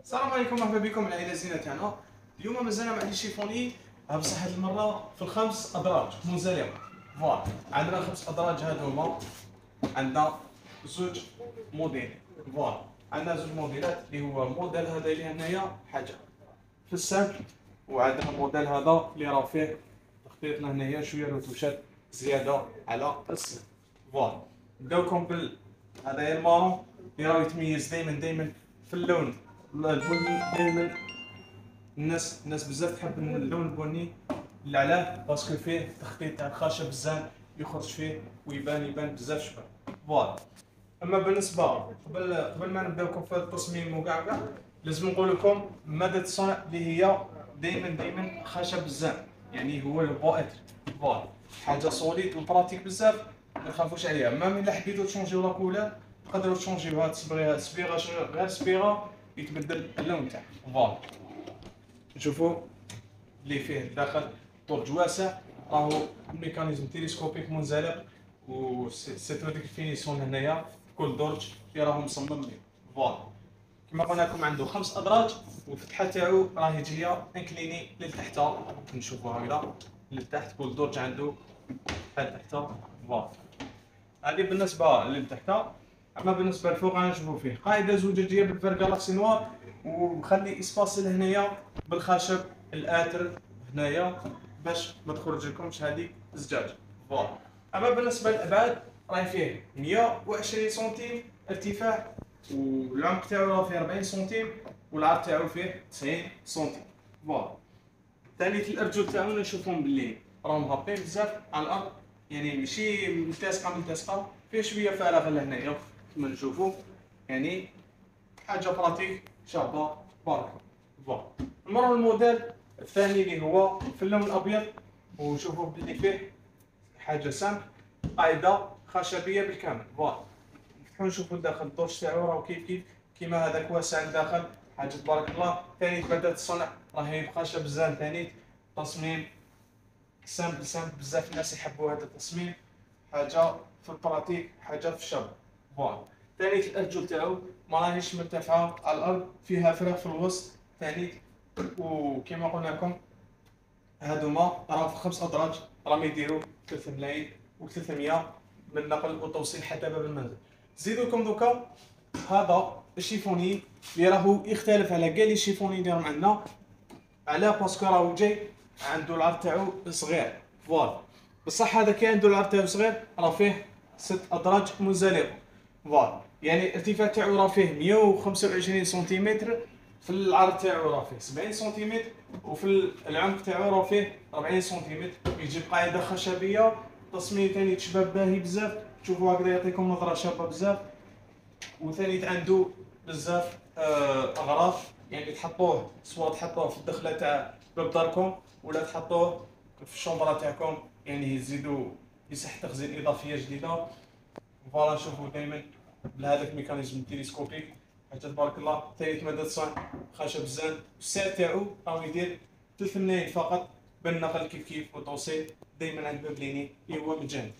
السلام عليكم، مرحبا بكم العائله الزينه تاعنا. اليوم مازلنا مع لي شيفوني، بصح هذه المره في الخمس ادراج منزلقه. فوالا عندنا خمس ادراج هادو هما. عندنا زوج موديل. فوالا عندنا زوج موديلات اللي هو الموديل هذا اللي هنايا حاجه في السامبل، وعندنا الموديل هذا اللي راه فيه تخطيط هنايا شويه روتوشات زياده على السن. فوالا نبداوكم هذا هي المارون اللي راه يتميز دائما في اللون البني. دائما الناس بزاف تحب اللون البني اللي علاه باسكو فيه تخطيط تاع الخشب الزان يخرج فيه ويبان بزاف شباب. فوالا اما بالنسبه قبل ما نبداوكم في التصميم وكاع لازم نقول لكم ماده الصنع اللي هي دائما خشب الزان، يعني هو البواتر. فوالا حاجه سوليد وبراتيك بزاف، ما تخافوش عليها. مام الا حبيتو تشونجيو لا كولور تقدروا تشونجيو هاد الصبيغه غير صبيغه يتبدل اللون تاعها. فوالا نشوفوا اللي فيه داخل درج واسع، راهو ميكانيزم تيليسكوبيك منزلق، و سيتو ديك الفينيسيون هنايا كل درج اللي راهو مصمم ليه. فوالا كما قلنا لكم عنده خمس ادراج، والفتحه تاعو راهي جايه انكليني للتحت. نشوفوا هكذا للتحت، كل درج عنده فتحه لتحت. فوالا هذه بالنسبه للتحت. اما بالنسبه للفوق غنشوفوا فيه قاعده زجاجيه بالفير جالاكسي نوار، ومخلي اسباس لهنايا بالخشب الاتر هنايا باش ما تخرج لكمش هذيك الزجاج. فوالا اما بالنسبه للابعاد راهي فيه 120 سنتيم ارتفاع، والعمق تاعو راه فيه 40 سنتيم، والعرض تاعو فيه 90 سنتيم. فوالا ثاني الارجل تاعو نشوفهم باللي راهم هابطين بزاف على الارض، يعني ماشي ملتصقه فيه شويه فراغ لهنايا كما نشوفوا، يعني حاجه براتيك شابه بارك. فوالا نمروا الموديل الثاني اللي هو في اللون الابيض، وشوفوا بلي فيه حاجه سامبل قاعده خشبيه بالكامل. فوالا نفتحوا نشوفوا داخل الدرج تاعو راهو كيف كيما هذاك واسع داخل، حاجه تبارك الله. ثاني ماده الصنع راهي بخشب زان، ثاني تصميم سامبل بزاف الناس يحبوا هذا التصميم، حاجه في البراتيك حاجه في الشغل. فوالا ثاني الارجل تاعو ما راهيش مرتفعه على الارض، فيها فراغ في الوسط ثاني. وكما قلنا لكم هادوما راه في خمس ادراج، راهم يديروا 3 ملايين و300 من نقل وتوصيل حتى باب المنزل. زيدوا لكم دوكا هذا الشيفوني اللي راهو يختلف على كاع لي شيفوني اللي راهم عندنا، علاه باسكو راهو جاي عنده العرض تاعو صغير. فوالا بصح هذا كي عنده العرض تاعو صغير راه فيه 6 ادراج منزلقه. فوالا يعني الارتفاع تاعو راه فيه 125 سنتيمتر، في العرض تاعو راه فيه 70 سنتيمتر، وفي العمق تاعو راه فيه 40 سنتيمتر. يجيب قاعده خشبيه، تصميم ثاني شباب باهي بزاف، تشوفوا هكذا يعطيكم نظره شابه بزاف. وثاني عنده بزاف اغراض، يعني تحطوه سواء تحطوه في الدخله تاع باب داركم ولا تحطوه في الشومبره تاعكم، يعني يزيدوا مساحه تخزين اضافيه جديده. فوالا نشوفوا دائما بهذاك الميكانيزم تيليسكوبيك، حتى تبارك الله. ثالث ماده الصنع خشب زان، السعر تاعو راهو يدير 3 ملايين فقط بالنقل كيف وتوصيل دائما عند باب ليني اللي هو مجاني.